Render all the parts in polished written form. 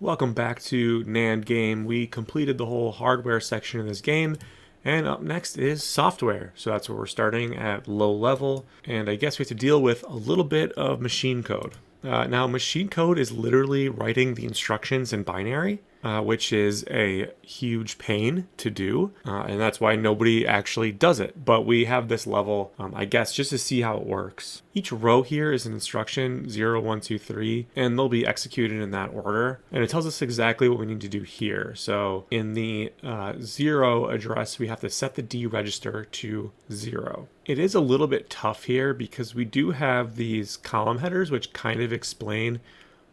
Welcome back to NAND Game. We completed the whole hardware section of this game, and up next is software. So that's where we're starting at low level, and I guess we have to deal with a little bit of machine code. Now, machine code is literally writing the instructions in binary, which is a huge pain to do, and that's why nobody actually does it. But we have this level, I guess, just to see how it works. Each row here is an instruction, 0, 1, 2, 3, and they'll be executed in that order. And it tells us exactly what we need to do here. So in the 0 address, we have to set the D register to 0. It is a little bit tough here because we do have these column headers which kind of explain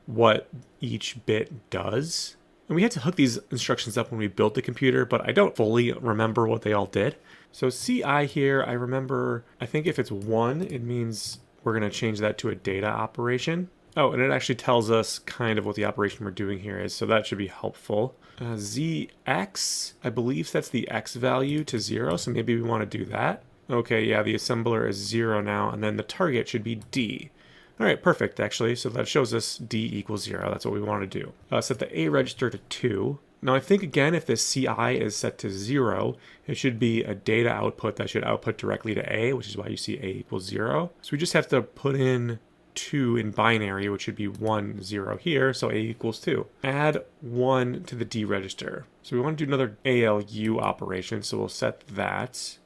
what each bit does. And we had to hook these instructions up when we built the computer, but I don't fully remember what they all did. So CI here, I remember, I think if it's 1, it means we're going to change that to a data operation. Oh, and it actually tells us kind of what the operation we're doing here is, so that should be helpful. ZX, I believe sets the X value to 0, so maybe we want to do that. Okay, yeah, the assembler is 0 now, and then the target should be D. All right, perfect, actually. So that shows us D equals 0. That's what we want to do. Set the A register to 2. Now, I think, again, if this CI is set to 0, it should be a data output that should output directly to A, which is why you see A equals 0. So we just have to put in 2 in binary, which should be 1, 0 here, so A equals 2. Add 1 to the D register. So we want to do another ALU operation, so we'll set that.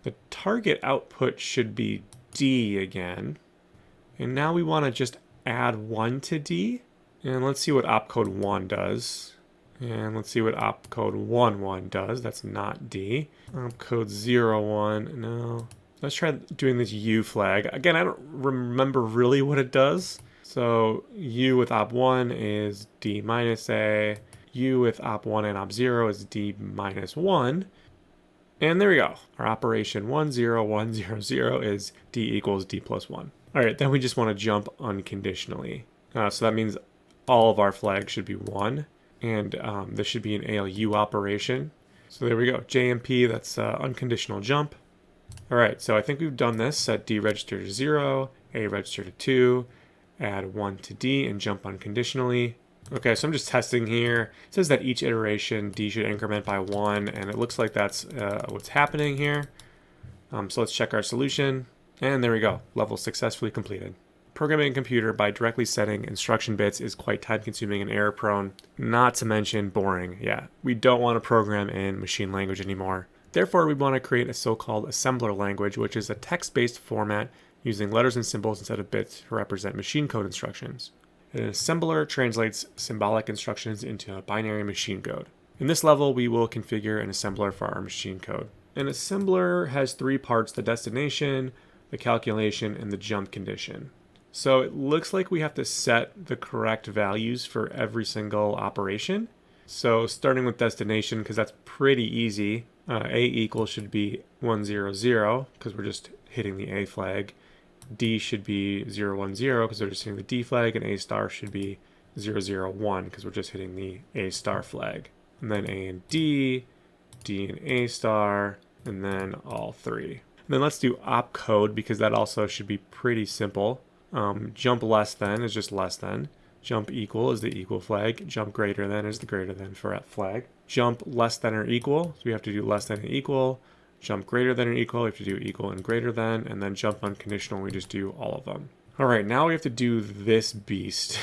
The target output should be D again. And now we want to just add 1 to D. And let's see what opcode 1 does. And let's see what opcode 1 does. That's not D. Opcode 1, no. Let's try doing this U flag. Again, I don't remember really what it does. So U with op1 is D minus A. U with op1 and op0 is D minus 1. And there we go. Our operation 10100 is D equals D plus 1. All right, then we just want to jump unconditionally. So that means all of our flags should be 1. And this should be an ALU operation. So there we go. JMP, that's unconditional jump. All right, so I think we've done this. Set D register to 0, A register to 2, add 1 to D, and jump unconditionally. Okay, so I'm just testing here. It says that each iteration D should increment by 1, and it looks like that's what's happening here. So let's check our solution, and there we go. Level successfully completed. Programming a computer by directly setting instruction bits is quite time-consuming and error-prone, not to mention boring. Yeah, we don't want to program in machine language anymore. Therefore, we want to create a so-called assembler language, which is a text-based format using letters and symbols instead of bits to represent machine code instructions. An assembler translates symbolic instructions into a binary machine code. In this level, we will configure an assembler for our machine code. An assembler has 3 parts: the destination, the calculation, and the jump condition. So it looks like we have to set the correct values for every single operation. So starting with destination, because that's pretty easy, A equals should be 100, because we're just hitting the A flag. D should be 010 because we're just hitting the D flag, and A star should be 001 because we're just hitting the A star flag. And then A and D and A star, and then all 3. And then let's do opcode because that also should be pretty simple. Jump less than is just less than. Jump equal is the equal flag. Jump greater than is the greater than for that flag. Jump less than or equal, so we have to do less than and equal. Jump greater than or equal, we have to do equal and greater than, and then jump unconditional, we just do all of them. All right, now we have to do this beast,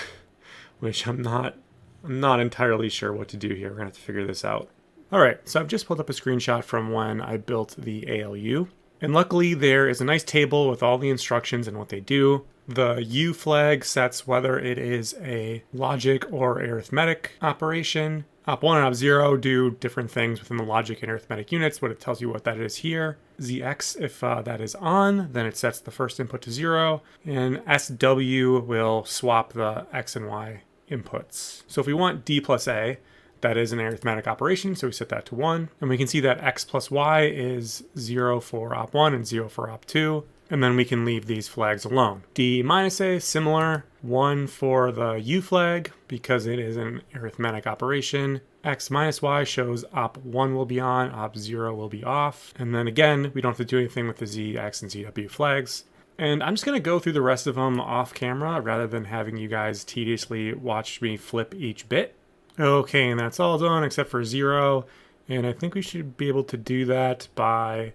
which I'm not entirely sure what to do here. We're gonna have to figure this out. All right, so I've just pulled up a screenshot from when I built the ALU, and luckily there is a nice table with all the instructions and what they do. The U flag sets whether it is a logic or arithmetic operation. Op1 and Op0 do different things within the logic and arithmetic units, but it tells you what that is here. ZX, if that is on, then it sets the first input to 0, and SW will swap the X and Y inputs. So if we want D plus A, that is an arithmetic operation, so we set that to 1. And we can see that X plus Y is 0 for Op1 and 0 for Op2. And then we can leave these flags alone. D minus A, similar. 1 for the U flag, because it is an arithmetic operation. X minus Y shows op1 will be on, op0 will be off. And then again, we don't have to do anything with the Z, X, and ZW flags. And I'm just going to go through the rest of them off camera rather than having you guys tediously watch me flip each bit. Okay, and that's all done except for 0. And I think we should be able to do that by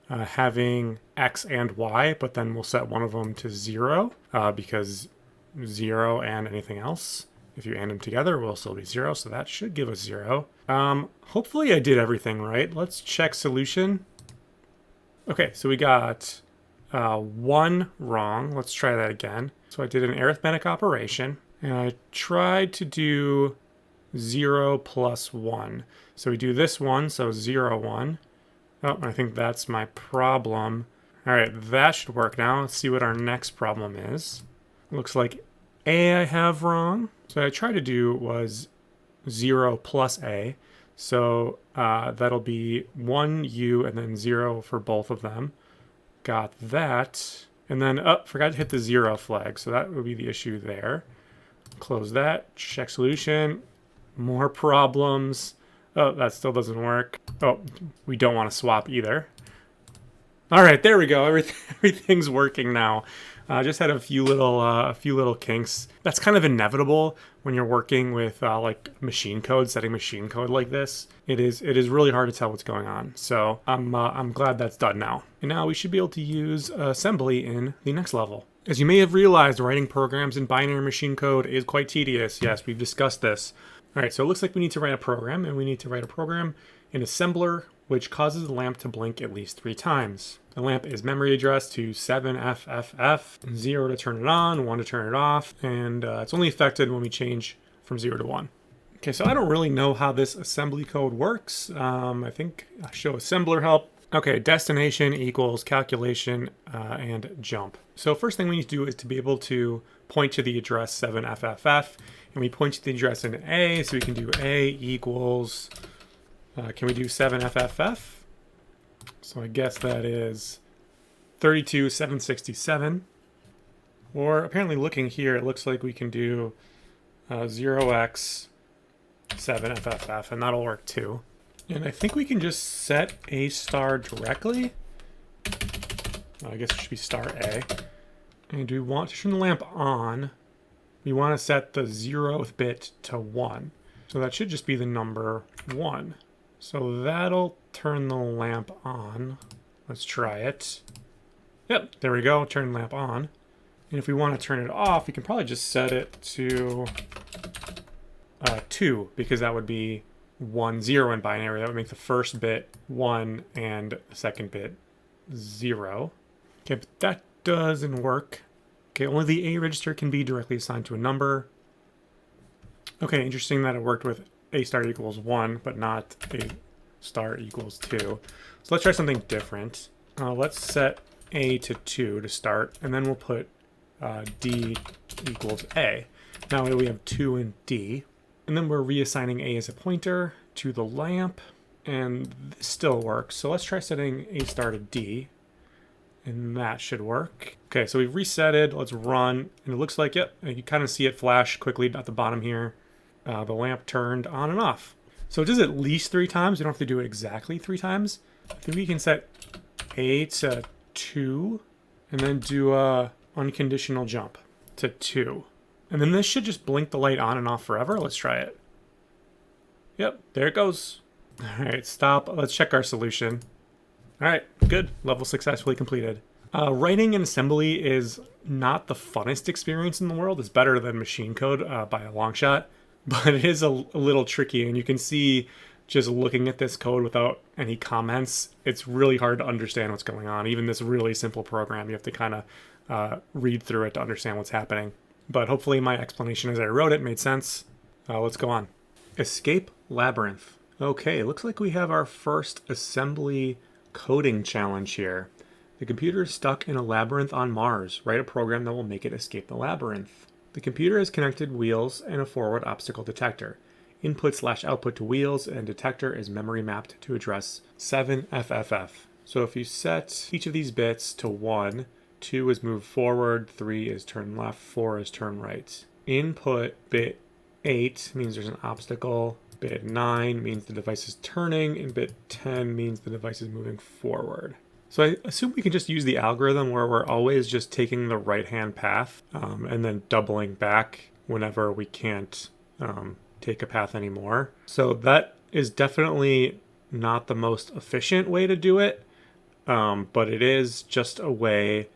having X and Y, but then we'll set one of them to 0 because 0 and anything else, if you add them together, will still be 0. So that should give us 0. Hopefully I did everything right. Let's check solution. Okay, so we got 1 wrong. Let's try that again. So I did an arithmetic operation, and I tried to do 0 plus 1. So we do this one, so 0, 1. Oh, I think that's my problem. All right, that should work now. Let's see what our next problem is. Looks like A I have wrong. So what I tried to do was 0 plus A. So that'll be 1U and then 0 for both of them. Got that. And then, forgot to hit the 0 flag. So that would be the issue there. Close that. Check solution. More problems. Oh, that still doesn't work. Oh, we don't want to swap either. All right, there we go. Everything's working now. Just had a few little kinks. That's kind of inevitable when you're working with like machine code, setting machine code like this. It is really hard to tell what's going on. So I'm glad that's done now. And now we should be able to use assembly in the next level. As you may have realized, writing programs in binary machine code is quite tedious. Yes, we've discussed this. All right, so it looks like we need to write a program, and we need to write a program in assembler, which causes the lamp to blink at least 3 times. The lamp is memory addressed to 7FFF, 0 to turn it on, 1 to turn it off, and it's only affected when we change from 0 to 1. Okay, so I don't really know how this assembly code works. I think I'll show assembler help. Okay, destination equals calculation and jump. So first thing we need to do is to be able to point to the address 7FFF, and we point to the address in A, so we can do A equals, can we do 7FFF? So I guess that is 32,767. Or apparently looking here, it looks like we can do 0x 7FFF, and that'll work too. And I think we can just set A star directly. I guess it should be star A. And do we want to turn the lamp on? We want to set the 0th bit to 1. So that should just be the number 1. So that'll turn the lamp on. Let's try it. Yep, there we go, turn the lamp on. And if we want to turn it off, we can probably just set it to 2, because that would be 1, 0 in binary. That would make the first bit 1 and the second bit 0. Okay, but that doesn't work. Okay, only the A register can be directly assigned to a number. Okay, interesting that it worked with A star equals 1, but not A star equals 2. So let's try something different. Let's set A to 2 to start, and then we'll put D equals A. Now we have 2 and D. And then we're reassigning A as a pointer to the lamp, and this still works. So let's try setting A star to D, and that should work. Okay, so we've reset it. Let's run, and it looks like, yep, you kind of see it flash quickly at the bottom here. The lamp turned on and off. So it does at least 3 times. You don't have to do it exactly 3 times. I think we can set A to 2, and then do a unconditional jump to 2. And then this should just blink the light on and off forever. Let's try it. Yep, there it goes. All right, stop. Let's check our solution. All right, good. Level successfully completed. Writing in assembly is not the funnest experience in the world. It's better than machine code by a long shot, but it is a little tricky. And you can see just looking at this code without any comments, it's really hard to understand what's going on. Even this really simple program, you have to kind of read through it to understand what's happening. But hopefully my explanation as I wrote it made sense. Let's go on. Escape Labyrinth. Okay, looks like we have our first assembly coding challenge here. The computer is stuck in a labyrinth on Mars. Write a program that will make it escape the labyrinth. The computer has connected wheels and a forward obstacle detector. Input/output to wheels and detector is memory mapped to address 7FFF. So if you set each of these bits to 1, 2 is move forward, 3 is turn left, 4 is turn right. Input bit 8 means there's an obstacle. Bit 9 means the device is turning, and bit 10 means the device is moving forward. So I assume we can just use the algorithm where we're always just taking the right-hand path and then doubling back whenever we can't take a path anymore. So that is definitely not the most efficient way to do it, but it is just a way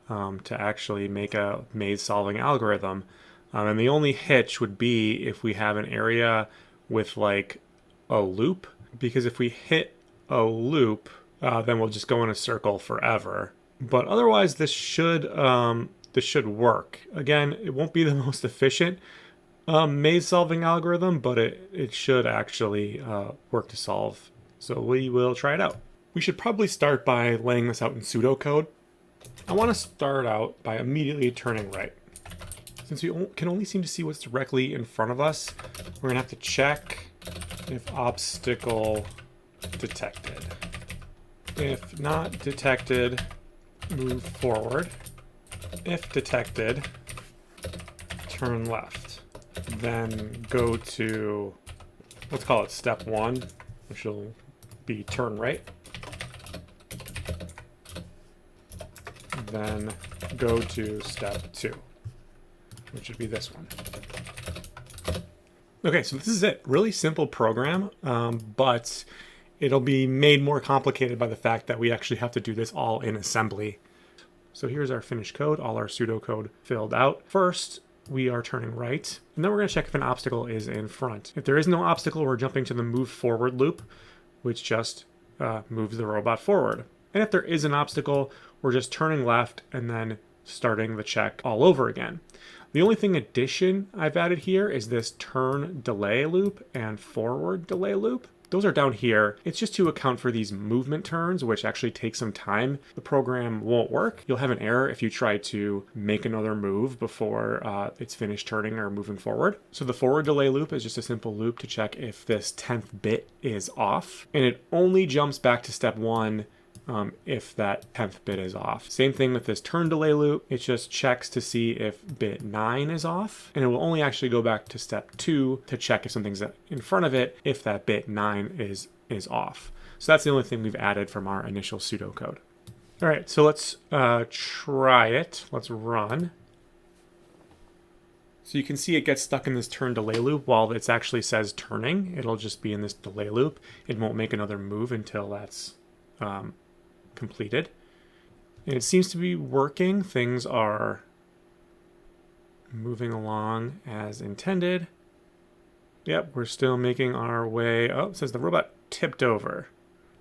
to actually make a maze solving algorithm. And the only hitch would be if we have an area with like a loop, because if we hit a loop, then we'll just go in a circle forever. But otherwise, this should work. Again, it won't be the most efficient maze solving algorithm, but it should actually work to solve. So we will try it out. We should probably start by laying this out in pseudocode. I want to start out by immediately turning right. Since we can only seem to see what's directly in front of us, we're going to have to check if obstacle detected. If not detected, move forward. If detected, turn left. Then go to, let's call it step 1, which will be turn right. Then go to step 2, which would be this one. Okay, so this is it. Really simple program, but it'll be made more complicated by the fact that we actually have to do this all in assembly. So here's our finished code, all our pseudocode filled out. First, we are turning right, and then we're going to check if an obstacle is in front. If there is no obstacle, we're jumping to the move forward loop, which just moves the robot forward. And if there is an obstacle, we're just turning left and then starting the check all over again. The only thing addition I've added here is this turn delay loop and forward delay loop. Those are down here. It's just to account for these movement turns, which actually take some time. The program won't work. You'll have an error if you try to make another move before it's finished turning or moving forward. So the forward delay loop is just a simple loop to check if this 10th bit is off. And it only jumps back to step 1 if that 10th bit is off. Same thing with this turn delay loop. It just checks to see if bit 9 is off, and it will only actually go back to step 2 to check if something's in front of it if that bit 9 is off. So that's the only thing we've added from our initial pseudocode. All right, so let's try it. Let's run. So you can see it gets stuck in this turn delay loop while it actually says turning. It'll just be in this delay loop. It won't make another move until that's completed. And it seems to be working. Things are moving along as intended. Yep, we're still making our way. Oh, it says the robot tipped over.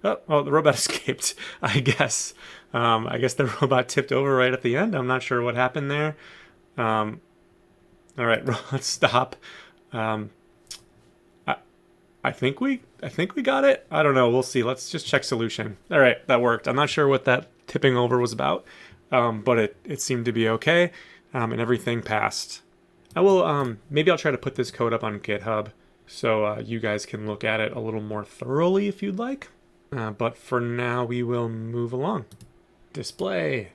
Oh, the robot escaped, I guess. I guess the robot tipped over right at the end. I'm not sure what happened there. All right, let's stop. I think we got it. I don't know. We'll see. Let's just check solution. All right, that worked. I'm not sure what that tipping over was about, but it seemed to be okay, and everything passed. I will maybe I'll try to put this code up on GitHub so you guys can look at it a little more thoroughly if you'd like. But for now, we will move along. Display.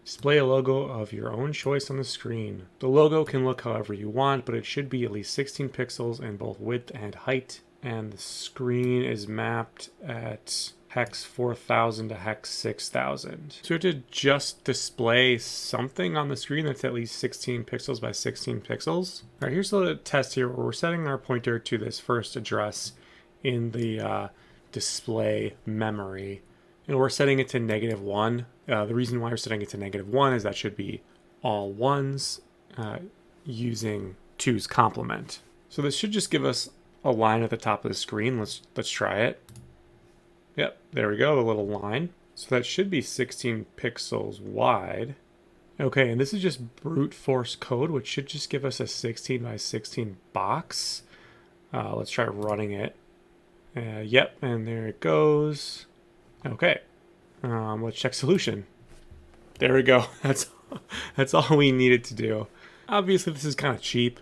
Display a logo of your own choice on the screen. The logo can look however you want, but it should be at least 16 pixels in both width and height. And the screen is mapped at hex 4000 to hex 6000. So we have to just display something on the screen that's at least 16 pixels by 16 pixels. All right, here's a test here where we're setting our pointer to this first address in the display memory. And we're setting it to -1. The reason why we're setting it to -1 is that should be all ones using 2's complement. So this should just give us a line at the top of the screen. Let's try it. Yep, there we go, a little line. So that should be 16 pixels wide. Okay, and this is just brute force code, which should just give us a 16 by 16 box. Let's try running it. Yep, and there it goes. Okay, let's check solution. There we go. That's all we needed to do. Obviously, this is kind of cheap.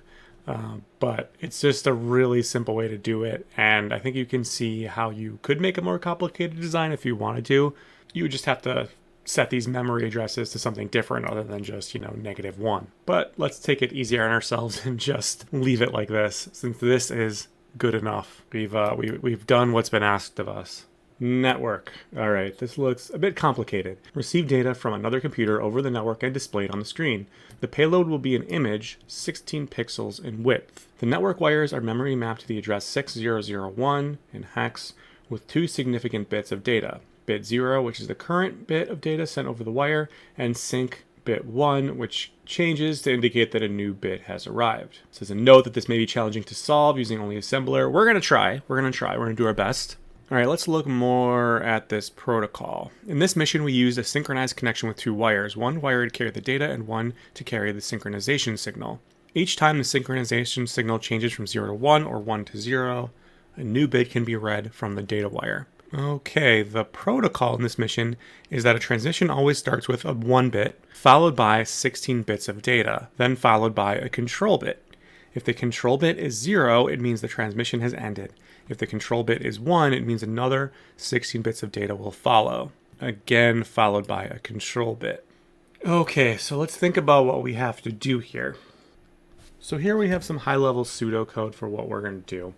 But it's just a really simple way to do it, and I think you can see how you could make a more complicated design if you wanted to. You would just have to set these memory addresses to something different other than just, -1. But let's take it easier on ourselves and just leave it like this, since this is good enough. We've done what's been asked of us. Network. All right, this looks a bit complicated. Receive data from another computer over the network and display it on the screen. The payload will be an image 16 pixels in width. The network wires are memory mapped to the address 6001 in hex with two significant bits of data. Bit 0, which is the current bit of data sent over the wire, and sync bit 1, which changes to indicate that a new bit has arrived. It says a note that this may be challenging to solve using only assembler. We're going to try. We're going to do our best. All right, let's look more at this protocol. In this mission, we used a synchronized connection with two wires, one wire to carry the data and one to carry the synchronization signal. Each time the synchronization signal changes from 0 to 1 or 1 to 0, a new bit can be read from the data wire. Okay, the protocol in this mission is that a transmission always starts with a 1 bit, followed by 16 bits of data, then followed by a control bit. If the control bit is 0, it means the transmission has ended. If the control bit is 1, it means another 16 bits of data will follow, again followed by a control bit. Okay, so let's think about what we have to do here. So here we have some high-level pseudocode for what we're going to do,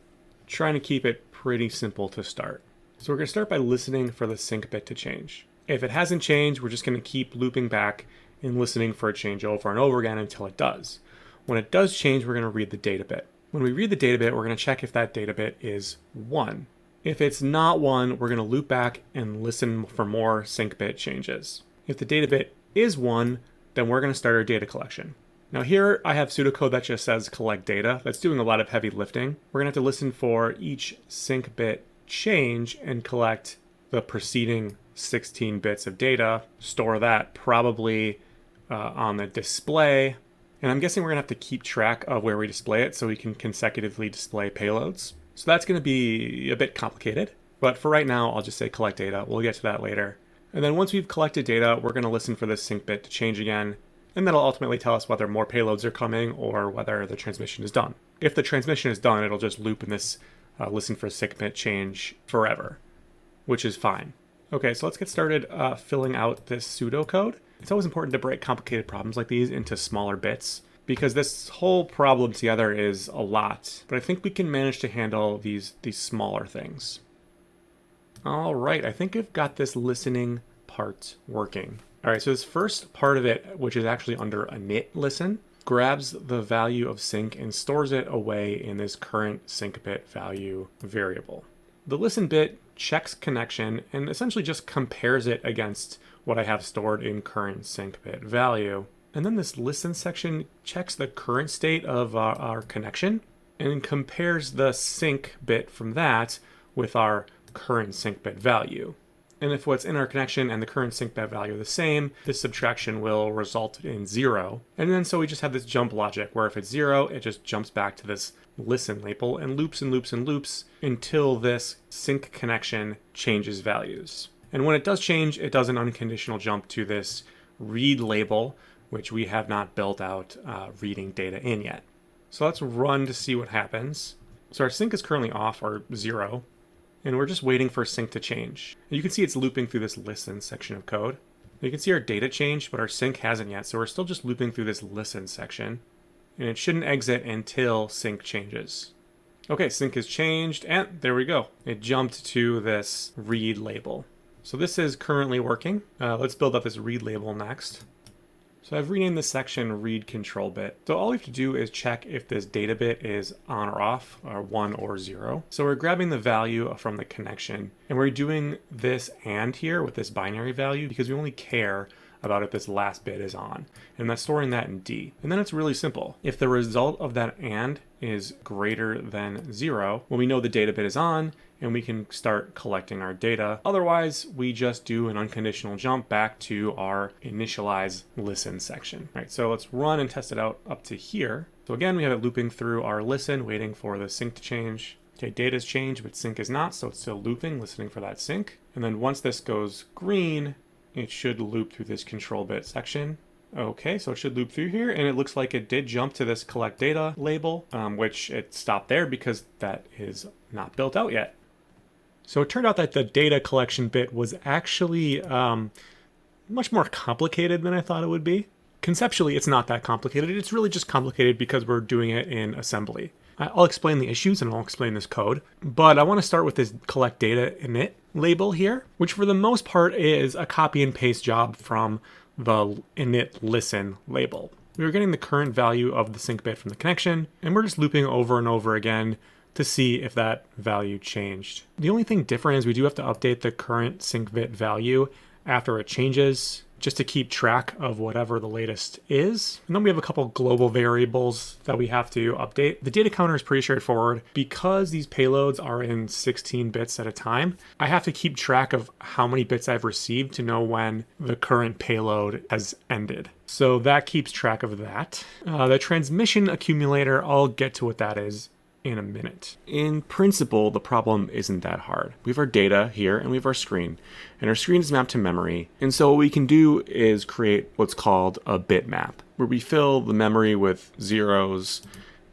trying to keep it pretty simple to start. So we're going to start by listening for the sync bit to change. If it hasn't changed, we're just going to keep looping back and listening for a change over and over again until it does. When it does change, we're going to read the data bit. When we read the data bit, we're going to check if that data bit is 1. If it's not 1, we're going to loop back and listen for more sync bit changes. If the data bit is 1, then we're going to start our data collection. Now here I have pseudocode that just says collect data. That's doing a lot of heavy lifting. We're going to have to listen for each sync bit change and collect the preceding 16 bits of data, store that probably on the display. And I'm guessing we're going to have to keep track of where we display it so we can consecutively display payloads. So that's going to be a bit complicated. But for right now, I'll just say collect data. We'll get to that later. And then once we've collected data, we're going to listen for this sync bit to change again. And that'll ultimately tell us whether more payloads are coming or whether the transmission is done. If the transmission is done, it'll just loop in this listen for sync bit change forever, which is fine. Okay, so let's get started filling out this pseudocode. It's always important to break complicated problems like these into smaller bits because this whole problem together is a lot, but I think we can manage to handle these smaller things. All right, I think I've got this listening part working. All right, so this first part of it, which is actually under init listen, grabs the value of sync and stores it away in this current sync bit value variable. The listen bit checks connection and essentially just compares it against what I have stored in current sync bit value. And then this listen section checks the current state of our connection and compares the sync bit from that with our current sync bit value. And if what's in our connection and the current sync bit value are the same, this subtraction will result in 0. And then so we just have this jump logic where if it's 0, it just jumps back to this listen label and loops and loops and loops until this sync connection changes values. And when it does change, it does an unconditional jump to this read label, which we have not built out reading data in yet. So let's run to see what happens. So our sync is currently off, or 0. And we're just waiting for sync to change. And you can see it's looping through this listen section of code. You can see our data changed, but our sync hasn't yet, so we're still just looping through this listen section. And it shouldn't exit until sync changes. Okay, sync has changed, and there we go. It jumped to this read label. So this is currently working. Let's build up this read label next. So I've renamed this section read control bit. So all we have to do is check if this data bit is on or off, or 1 or 0. So we're grabbing the value from the connection, and we're doing this AND here with this binary value because we only care about if this last bit is on. And that's storing that in D. And then it's really simple. If the result of that AND is greater than 0, well, we know the data bit is on, and we can start collecting our data. Otherwise, we just do an unconditional jump back to our initialize listen section. All right, so let's run and test it out up to here. So again, we have it looping through our listen, waiting for the sync to change. Okay, data's changed, but sync is not, so it's still looping, listening for that sync. And then once this goes green, it should loop through this control bit section. Okay, so it should loop through here, and it looks like it did jump to this collect data label, which it stopped there because that is not built out yet. So it turned out that the data collection bit was actually much more complicated than I thought it would be. Conceptually, it's not that complicated. It's really just complicated because we're doing it in assembly. I'll explain the issues and I'll explain this code, but I want to start with this collect data init label here, which for the most part is a copy and paste job from the init listen label. We were getting the current value of the sync bit from the connection, and we're just looping over and over again to see if that value changed. The only thing different is we do have to update the current sync bit value after it changes, just to keep track of whatever the latest is. And then we have a couple global variables that we have to update. The data counter is pretty straightforward. Because these payloads are in 16 bits at a time, I have to keep track of how many bits I've received to know when the current payload has ended. So that keeps track of that. The transmission accumulator, I'll get to what that is in a minute. In principle, the problem isn't that hard. We have our data here and we have our screen, and our screen is mapped to memory. And so what we can do is create what's called a bitmap, where we fill the memory with zeros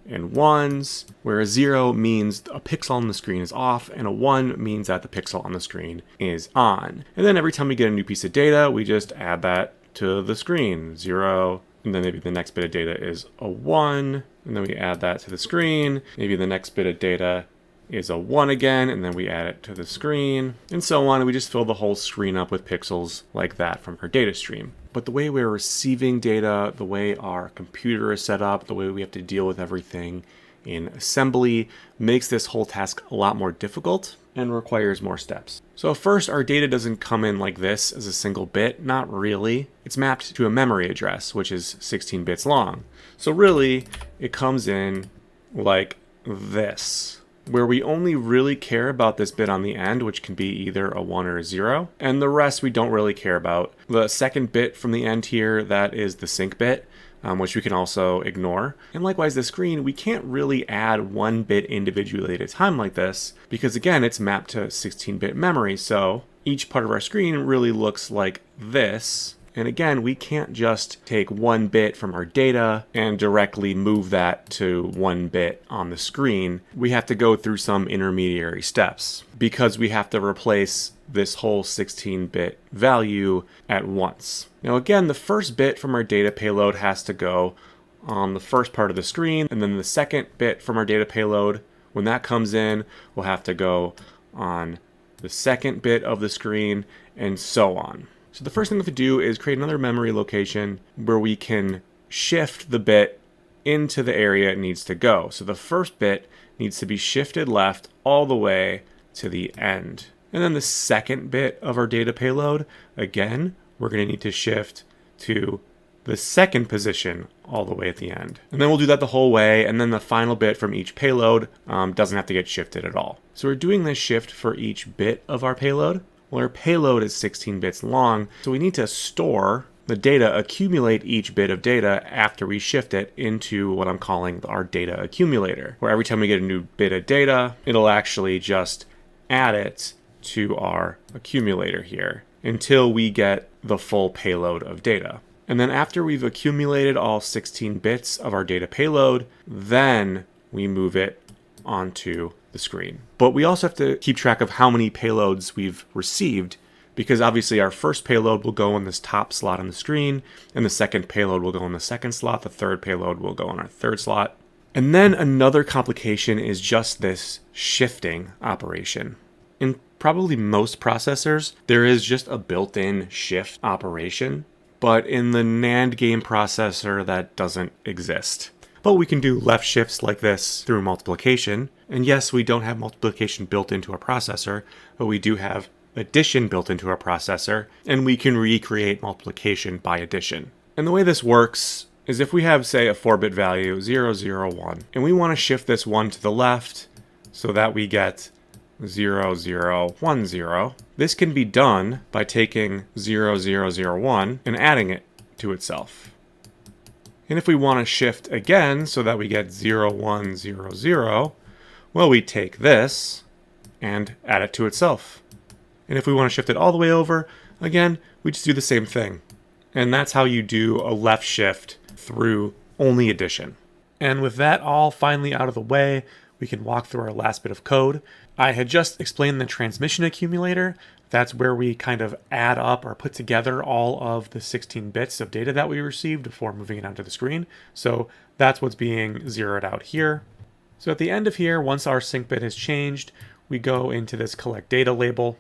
and ones, where a 0 means a pixel on the screen is off, and a 1 means that the pixel on the screen is on. And then every time we get a new piece of data, we just add that to the screen. 0, and then maybe the next bit of data is a 1, and then we add that to the screen. Maybe the next bit of data is a 1 again, and then we add it to the screen, and so on. And we just fill the whole screen up with pixels like that from our data stream. But the way we're receiving data, the way our computer is set up, the way we have to deal with everything in assembly makes this whole task a lot more difficult and requires more steps. So first, our data doesn't come in like this as a single bit. Not really. It's mapped to a memory address, which is 16 bits long. So really, it comes in like this, where we only really care about this bit on the end, which can be either a 1 or a 0, and the rest we don't really care about. The second bit from the end here, that is the sync bit, which we can also ignore. And likewise, the screen, we can't really add one bit individually at a time like this, because again, it's mapped to 16-bit memory, so each part of our screen really looks like this. And again, we can't just take one bit from our data and directly move that to one bit on the screen. We have to go through some intermediary steps because we have to replace this whole 16-bit value at once. Now again, the first bit from our data payload has to go on the first part of the screen, and then the second bit from our data payload, when that comes in, will have to go on the second bit of the screen, and so on. So the first thing we have to do is create another memory location where we can shift the bit into the area it needs to go. So the first bit needs to be shifted left all the way to the end. And then the second bit of our data payload, again, we're going to need to shift to the second position all the way at the end. And then we'll do that the whole way, and then the final bit from each payload doesn't have to get shifted at all. So we're doing this shift for each bit of our payload. Well, our payload is 16 bits long, so we need to store the data, accumulate each bit of data after we shift it into what I'm calling our data accumulator, where every time we get a new bit of data, it'll actually just add it to our accumulator here until we get the full payload of data. And then after we've accumulated all 16 bits of our data payload, then we move it onto the screen. But we also have to keep track of how many payloads we've received, because obviously our first payload will go in this top slot on the screen, and the second payload will go in the second slot, the third payload will go in our third slot. And then another complication is just this shifting operation. In probably most processors, there is just a built-in shift operation, but in the NANDGAME processor, that doesn't exist. But we can do left shifts like this through multiplication. And yes, we don't have multiplication built into our processor, but we do have addition built into our processor, and we can recreate multiplication by addition. And the way this works is if we have, say, a 4-bit value, 0, 0, 1, and we want to shift this 1 to the left so that we get 0, 0, 1, 0. This can be done by taking 0, 0, 0, 1 and adding it to itself. And if we want to shift again so that we get 0, 1, 0, 0, well, we take this and add it to itself. And if we want to shift it all the way over, again, we just do the same thing. And that's how you do a left shift through only addition. And with that all finally out of the way, we can walk through our last bit of code. I had just explained the transmission accumulator. That's where we kind of add up or put together all of the 16 bits of data that we received before moving it onto the screen. So that's what's being zeroed out here. So at the end of here, once our sync bit has changed, we go into this collect data label.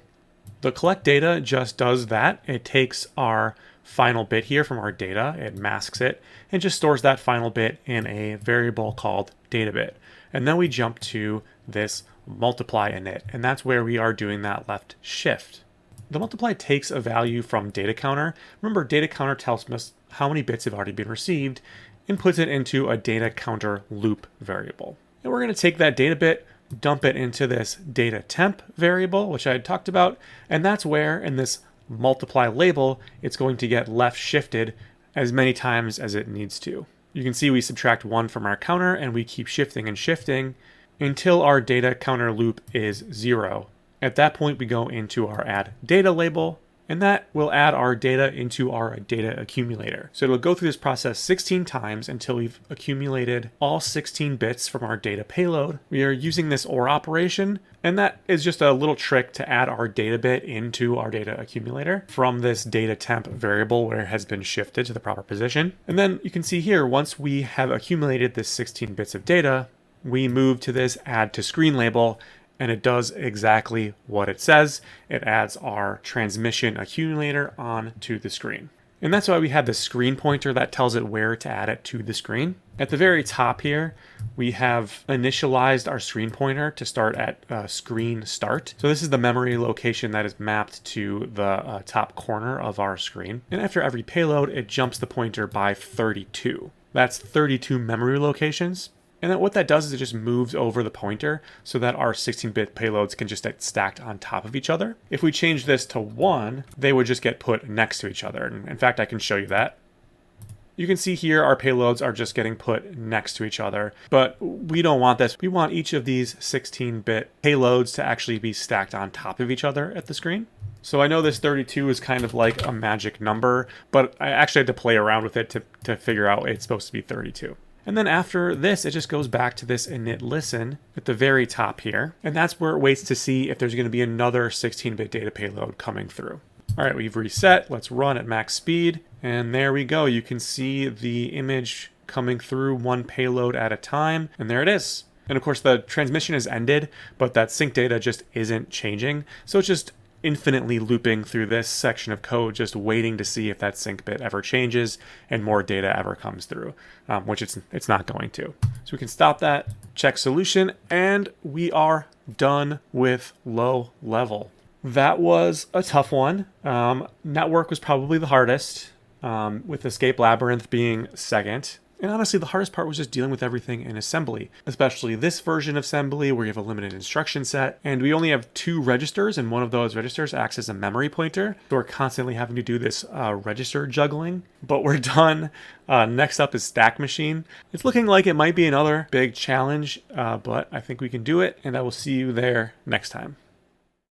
The collect data just does that. It takes our final bit here from our data, it masks it, and just stores that final bit in a variable called data bit. And then we jump to this multiply init, and that's where we are doing that left shift. The multiply takes a value from data counter. Remember, data counter tells us how many bits have already been received and puts it into a data counter loop variable. And we're going to take that data bit, dump it into this data temp variable, which I had talked about, and that's where in this multiply label, it's going to get left shifted as many times as it needs to. You can see we subtract 1 from our counter and we keep shifting and shifting until our data counter loop is 0. At that point, we go into our add data label, and that will add our data into our data accumulator. So it'll go through this process 16 times until we've accumulated all 16 bits from our data payload. We are using this OR operation, and that is just a little trick to add our data bit into our data accumulator from this data temp variable where it has been shifted to the proper position. And then you can see here, once we have accumulated this 16 bits of data, we move to this add to screen label, and it does exactly what it says. It adds our transmission accumulator onto the screen. And that's why we have the screen pointer that tells it where to add it to the screen. At the very top here, we have initialized our screen pointer to start at screen start. So this is the memory location that is mapped to the top corner of our screen. And after every payload, it jumps the pointer by 32. That's 32 memory locations. And then what that does is it just moves over the pointer so that our 16-bit payloads can just get stacked on top of each other. If we change this to 1, they would just get put next to each other. And in fact, I can show you that. You can see here our payloads are just getting put next to each other, but we don't want this. We want each of these 16-bit payloads to actually be stacked on top of each other at the screen. So I know this 32 is kind of like a magic number, but I actually had to play around with it to figure out it's supposed to be 32. And then after this, it just goes back to this init listen at the very top here. And that's where it waits to see if there's going to be another 16-bit data payload coming through. All right, we've reset. Let's run at max speed. And there we go. You can see the image coming through one payload at a time. And there it is. And of course, the transmission is ended, but that sync data just isn't changing. So it's just infinitely looping through this section of code, just waiting to see if that sync bit ever changes and more data ever comes through, which it's not going to. So we can stop that, check solution, and we are done with low level. That was a tough one. Network was probably the hardest, with Escape Labyrinth being second. And honestly, the hardest part was just dealing with everything in assembly, especially this version of assembly where you have a limited instruction set. And we only have 2 registers, and one of those registers acts as a memory pointer. So we're constantly having to do this register juggling, but we're done. Next up is Stack Machine. It's looking like it might be another big challenge, but I think we can do it, and I will see you there next time.